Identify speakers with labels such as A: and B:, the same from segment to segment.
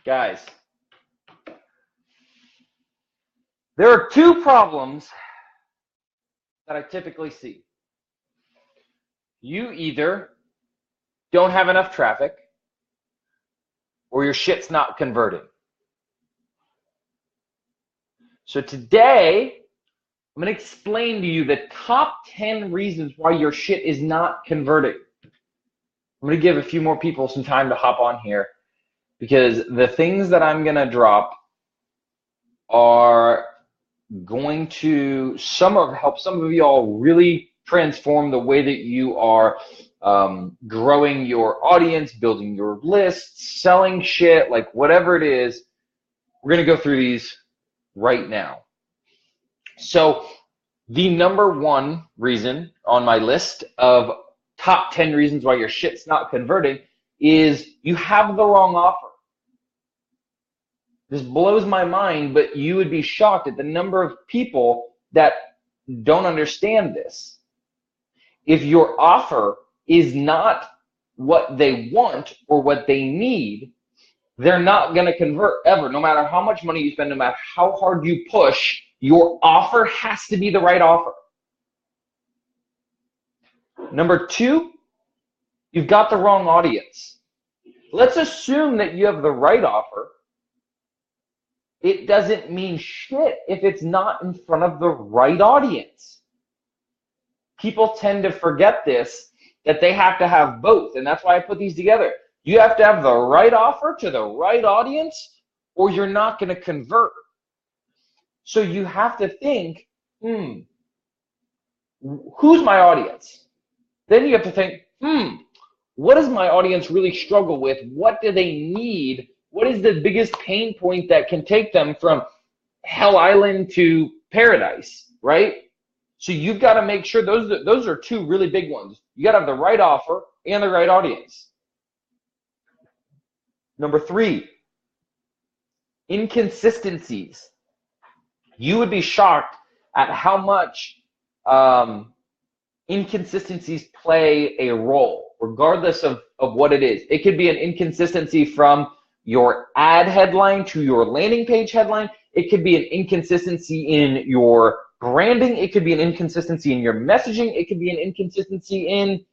A: Guys, there are two problems that I typically see. You either don't have enough traffic or your shit's not converting. So today, I'm going to explain to you the top 10 reasons why your shit is not converting. I'm going to give a few more people some time to hop on here because the things that I'm going to drop are going to help some of y'all really transform the way that you are growing your audience, building your lists, selling shit, like whatever it is. We're going to go through these right now. So the number one reason on my list of top 10 reasons why your shit's not converting is you have the wrong offer. This blows my mind, but you would be shocked at the number of people that don't understand this. If your offer is not what they want or what they need, they're not going to convert ever. No matter how much money you spend, no matter how hard you push, your offer has to be the right offer. Number two, you've got the wrong audience. Let's assume that you have the right offer. It doesn't mean shit if it's not in front of the right audience. People tend to forget this, that they have to have both, and that's why I put these together. You have to have the right offer to the right audience, or you're not going to convert. So you have to think, who's my audience? Then you have to think, what does my audience really struggle with? What do they need? What is the biggest pain point that can take them from Hell Island to paradise, right? So you've got to make sure those are two really big ones. You got to have the right offer and the right audience. Number three, inconsistencies. You would be shocked at how much inconsistencies play a role, regardless of what it is. It could be an inconsistency from your ad headline to your landing page headline. It could be an inconsistency in your branding. It could be an inconsistency in your messaging. It could be an inconsistency in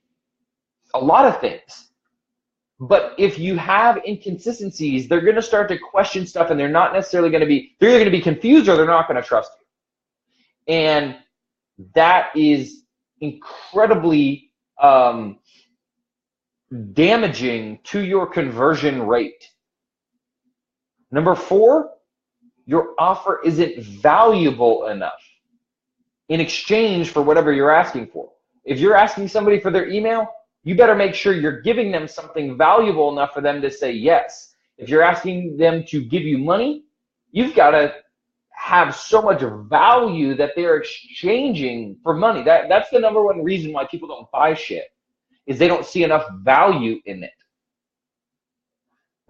A: a lot of things. But if you have inconsistencies, they're going to start to question stuff, and they're not necessarily going to be, they're either going to be confused or they're not going to trust you. And that is incredibly damaging to your conversion rate. Number four, your offer isn't valuable enough in exchange for whatever you're asking for. If you're asking somebody for their email, you better make sure you're giving them something valuable enough for them to say yes. If you're asking them to give you money, you've got to have so much value that they're exchanging for money. That's the number one reason why people don't buy shit, is they don't see enough value in it.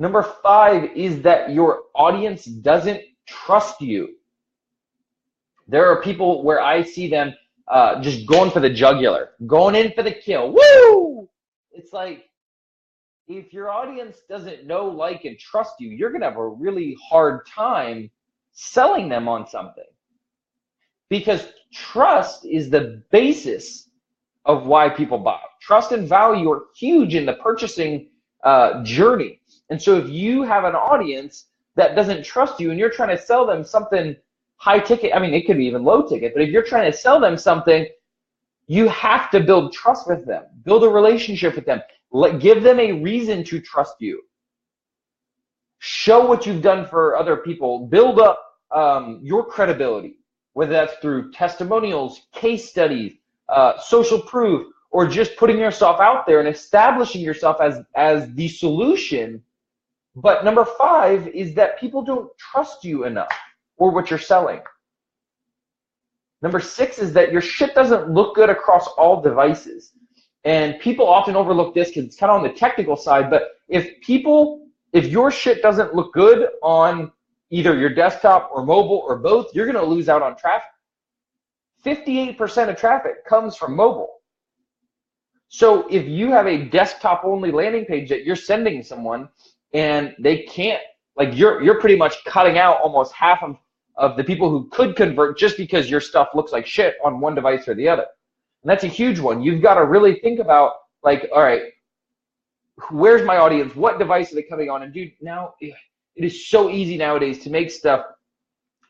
A: Number five is that your audience doesn't trust you. There are people where I see them just going for the jugular, going in for the kill. Woo! It's like, if your audience doesn't know, like, and trust you, you're going to have a really hard time selling them on something. Because trust is the basis of why people buy. Trust and value are huge in the purchasing journey. And so if you have an audience that doesn't trust you and you're trying to sell them something high ticket, I mean, it could be even low ticket, but if you're trying to sell them something, you have to build trust with them, build a relationship with them, give them a reason to trust you. Show what you've done for other people, build up your credibility, whether that's through testimonials, case studies, social proof, or just putting yourself out there and establishing yourself as the solution. But number five is that people don't trust you enough or what you're selling. Number six is that your shit doesn't look good across all devices. And people often overlook this because it's kind of on the technical side, but if your shit doesn't look good on either your desktop or mobile or both, you're going to lose out on traffic. 58% of traffic comes from mobile. So if you have a desktop-only landing page that you're sending someone and they can't like you're pretty much cutting out almost half of the people who could convert just because your stuff looks like shit on one device or the other. And that's a huge one. You've got to really think about, like, all right, where's my audience? What device are they coming on? And dude, now it is so easy nowadays to make stuff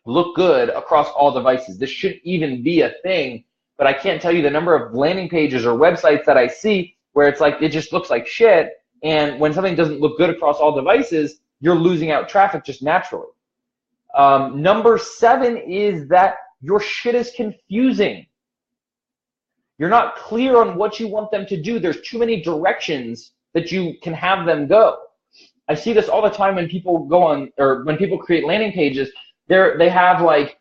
A: look good across all devices. This shouldn't even be a thing, but I can't tell you the number of landing pages or websites that I see where it's like, it just looks like shit. And when something doesn't look good across all devices, you're losing out traffic just naturally. Number 7 is that your shit is confusing. You're not clear on what you want them to do. There's too many directions that you can have them go. I see this all the time when people go on, or when people create landing pages, they have like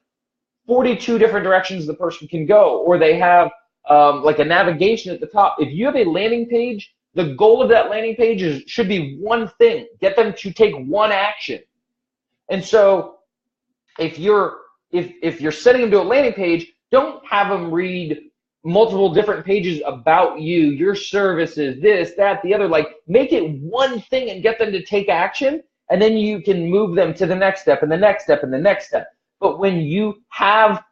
A: 42 different directions the person can go, or they have like a navigation at the top. If you have a landing page, the goal of that landing page should be one thing: get them to take one action. And so if you're sending them to a landing page, don't have them read multiple different pages about you, your services, this, that, the other. Like, make it one thing and get them to take action, and then you can move them to the next step and the next step and the next step. But when you have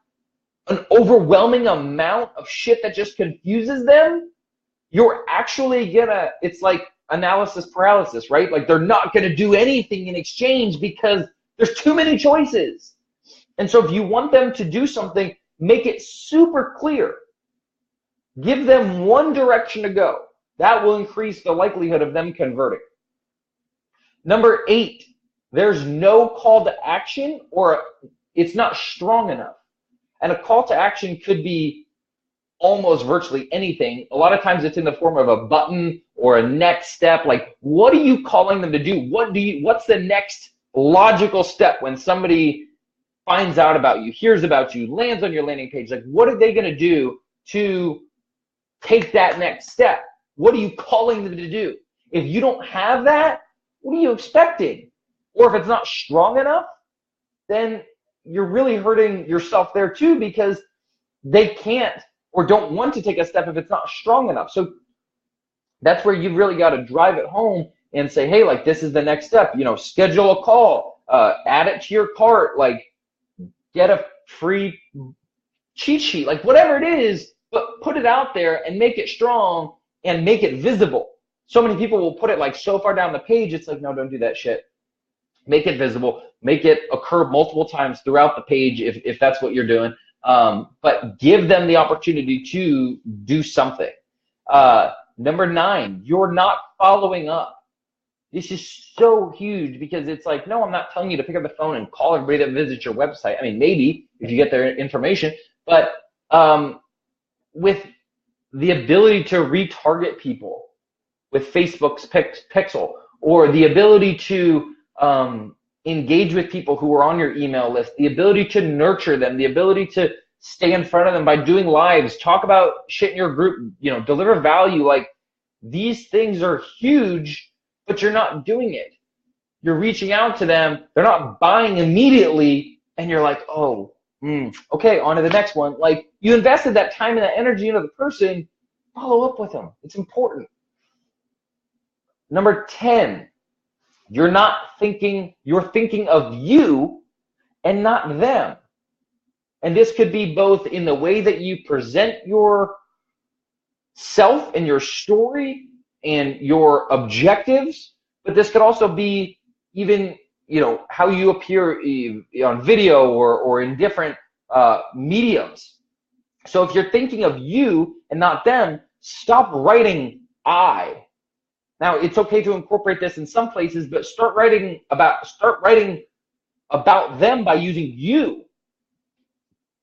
A: an overwhelming amount of shit that just confuses them, you're actually gonna, it's like analysis paralysis, right? Like, they're not gonna do anything in exchange because there's too many choices. And so if you want them to do something, make it super clear. Give them one direction to go. That will increase the likelihood of them converting. Number 8, there's no call to action, or it's not strong enough. And a call to action could be almost virtually anything. A lot of times it's in the form of a button or a next step. Like, what are you calling them to do? What's the next logical step when somebody finds out about you, hears about you, lands on your landing page? Like, what are they going to do to take that next step? What are you calling them to do? If you don't have that, what are you expecting? Or if it's not strong enough, then you're really hurting yourself there too, because they can't or don't want to take a step if it's not strong enough. So that's where you've really got to drive it home and say, hey, like, this is the next step. You know, schedule a call, add it to your cart, like, get a free cheat sheet, like, whatever it is, but put it out there and make it strong and make it visible. So many people will put it like so far down the page, it's like, no, don't do that shit. Make it visible, make it occur multiple times throughout the page if that's what you're doing. But give them the opportunity to do something. Number 9, you're not following up. This is so huge, because it's like, no, I'm not telling you to pick up the phone and call everybody that visits your website. I mean, maybe if you get their information, but with the ability to retarget people with Facebook's Pixel, or the ability to engage with people who are on your email list, the ability to nurture them, the ability to stay in front of them by doing lives, talk about shit in your group, you know, deliver value. Like, these things are huge, but you're not doing it. You're reaching out to them, they're not buying immediately, and you're like, oh, okay, on to the next one. Like, you invested that time and that energy into the person, follow up with them. It's important. Number 10, you're thinking of you and not them. And this could be both in the way that you present yourself and your story and your objectives, but this could also be even, you know, how you appear on video or in different mediums. So if you're thinking of you and not them, stop writing I. Now, it's okay to incorporate this in some places, but start writing about them by using you.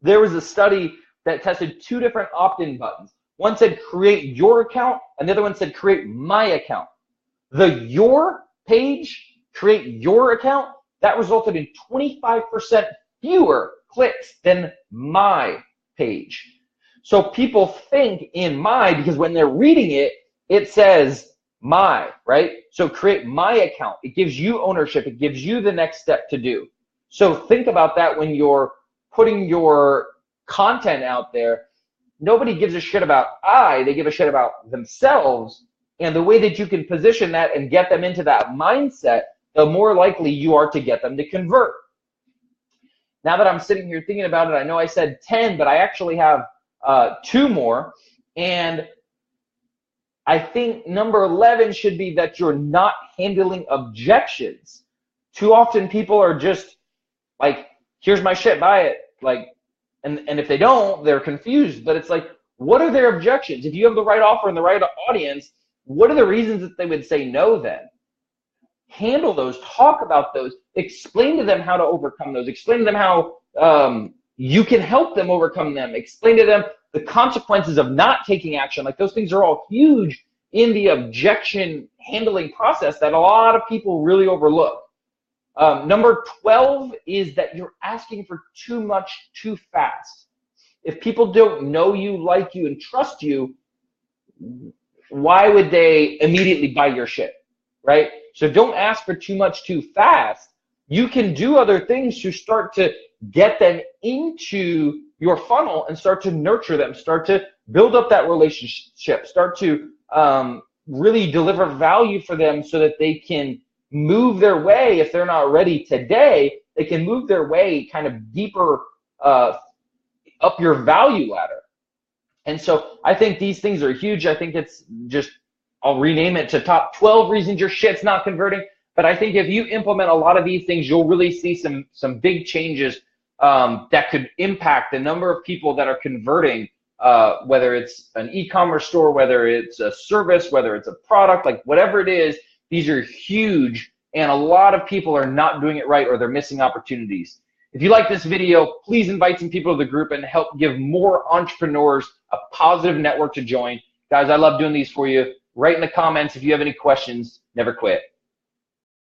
A: There was a study that tested 2 different opt-in buttons. One said create your account, and the other one said create my account. The your page, create your account, that resulted in 25% fewer clicks than my page. So people think in my, because when they're reading it, it says my, right? So create my account. It gives you ownership. It gives you the next step to do. So think about that when you're putting your content out there. Nobody gives a shit about they give a shit about themselves, and the way that you can position that and get them into that mindset the more likely you are to get them to convert. Now that I'm sitting here thinking about it, I know I said 10, but I actually have 2 more. And I think number 11 should be that you're not handling objections. Too often people are just like, here's my shit, buy it. Like, and if they don't, they're confused. But it's like, what are their objections? If you have the right offer and the right audience, what are the reasons that they would say no then? Handle those, talk about those, explain to them how to overcome those, explain to them how you can help them overcome them, explain to them the consequences of not taking action. Like, those things are all huge in the objection handling process that a lot of people really overlook. Number 12 is that you're asking for too much too fast. If people don't know you, like you, and trust you, why would they immediately buy your shit, right? So don't ask for too much too fast. You can do other things to start to get them into your funnel and start to nurture them, start to build up that relationship, start to really deliver value for them so that they can move their way. If they're not ready today, they can move their way kind of deeper up your value ladder. And so I think these things are huge. I think it's just, I'll rename it to top 12 reasons your shit's not converting. But I think if you implement a lot of these things, you'll really see some big changes that could impact the number of people that are converting, whether it's an e-commerce store, whether it's a service, whether it's a product, like whatever it is. These are huge, and a lot of people are not doing it right, or they're missing opportunities. If you like this video, please invite some people to the group and help give more entrepreneurs a positive network to join. Guys, I love doing these for you. Write in the comments if you have any questions. Never quit.